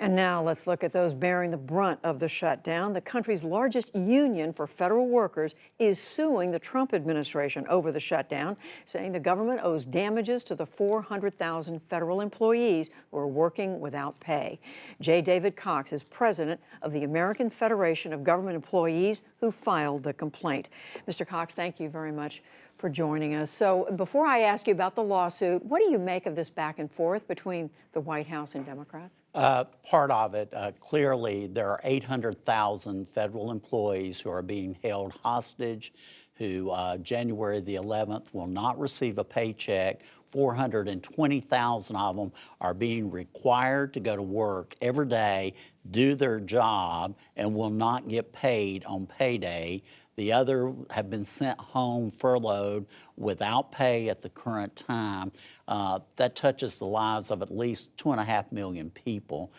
And now let's look at those bearing the brunt of the shutdown. The country's largest union for federal workers is suing the Trump administration over the shutdown, saying the government owes damages to the 400,000 federal employees who are working without pay. J. David Cox is president of the American Federation of Government Employees who filed the complaint. Mr. Cox, thank you very much for joining us. So before I ask you about the lawsuit, what do you make of this back and forth between the White House and Democrats? Part of it, clearly, there are 800,000 federal employees who are being held hostage, who January the 11th will not receive a paycheck. 420,000 of them are being required to go to work every day, do their job, and will not get paid on payday. The other have been sent home furloughed without pay at the current time. That touches the lives of at least 2.5 million people.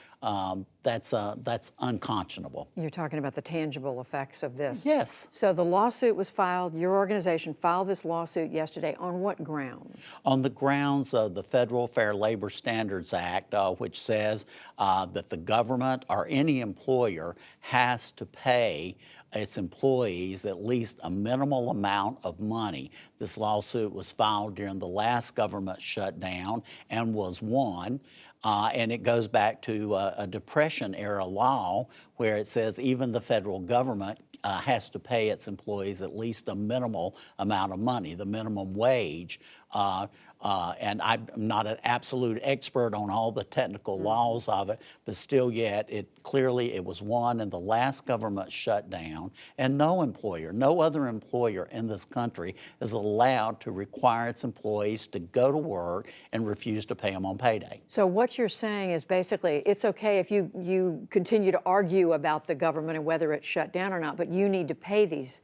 That's unconscionable. You're talking about the tangible effects of this. Yes. So the lawsuit was filed, your organization filed this lawsuit yesterday. On what grounds? On the grounds of the Federal Fair Labor Standards Act, which says that the government or any employer has to pay its employees at least a minimal amount of money. This lawsuit was filed during the last government shutdown and was won. And it goes back to a Depression-era law where it says even the federal government has to pay its employees at least a minimal amount of money, the minimum wage. And I'm not an absolute expert on all the technical laws of it, but still yet, it was won in the last government shutdown, and no employer, no other employer in this country is allowed to require its employees to go to work and refuse to pay them on payday. So what you're saying is basically it's okay if you continue to argue about the government and whether it's shut down or not, but you need to pay these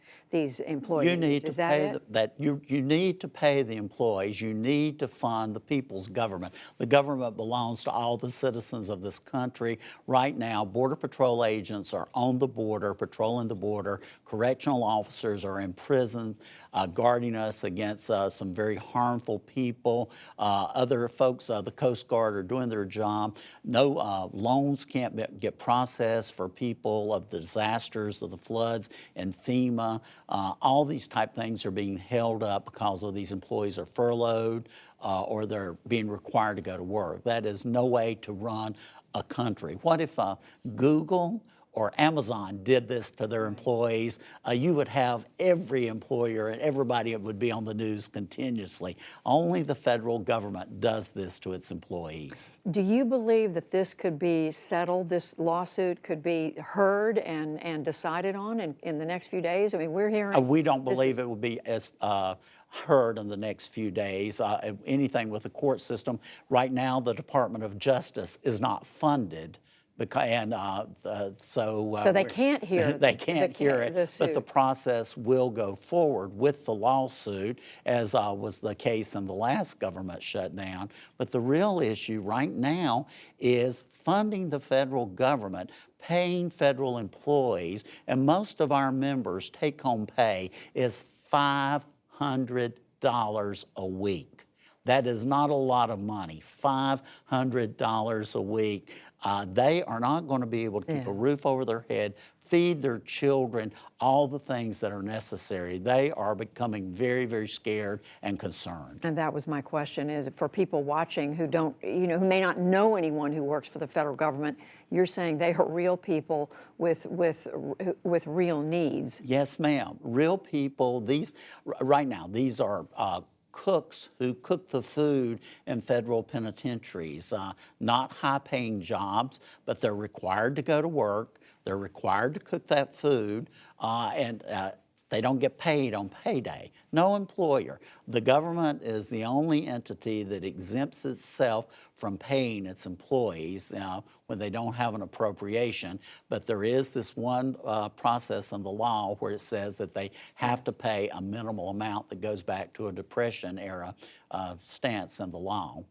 employees. You need Is to that pay it? you need to pay the employees. You need to fund the people's government. The government belongs to all the citizens of this country. Right now, Border Patrol agents are on the border, patrolling the border. Correctional officers are in prisons, guarding us against some very harmful people. Other folks, the Coast Guard, are doing their job. No loans can't get processed for people of the disasters, of the floods, and FEMA. All these type things are being held up because of these employees are furloughed or they're being required to go to work. That is no way to run a country. What if Google or Amazon did this to their employees? You would have every employer and everybody would be on the news continuously. Only the federal government does this to its employees. Do you believe that this could be settled, this lawsuit could be heard and decided on in the next few days? I mean, we're hearing... We don't believe it will be as heard in the next few days. Anything with the court system. Right now, the Department of Justice is not funded. So they can't hear they can't hear it, but the suit. process will go forward with the lawsuit, as was the case in the last government shutdown. But the real issue right now is funding the federal government, paying federal employees, and most of our members' take-home pay is $500 a week. That is not a lot of money, $500 a week. They are not going to be able to keep a roof over their head, feed their children, all the things that are necessary. They are becoming very, very scared and concerned. And that was my question, is for people watching who don't, who may not know anyone who works for the federal government, you're saying they are real people with real needs. Yes, ma'am. Real people. Right now, these are cooks who cook the food in federal penitentiaries. Not high-paying jobs, but they're required to go to work. They're required to cook that food, and they don't get paid on payday. No employer. The government is the only entity that exempts itself from paying its employees when they don't have an appropriation. But there is this one process in the law where it says that they have to pay a minimal amount that goes back to a Depression-era stance in the law.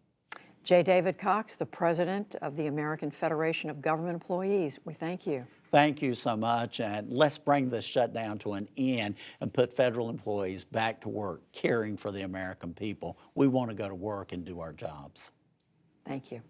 J. David Cox, the president of the American Federation of Government Employees, we thank you. Thank you so much, and let's bring this shutdown to an end and put federal employees back to work, caring for the American people. We want to go to work and do our jobs. Thank you.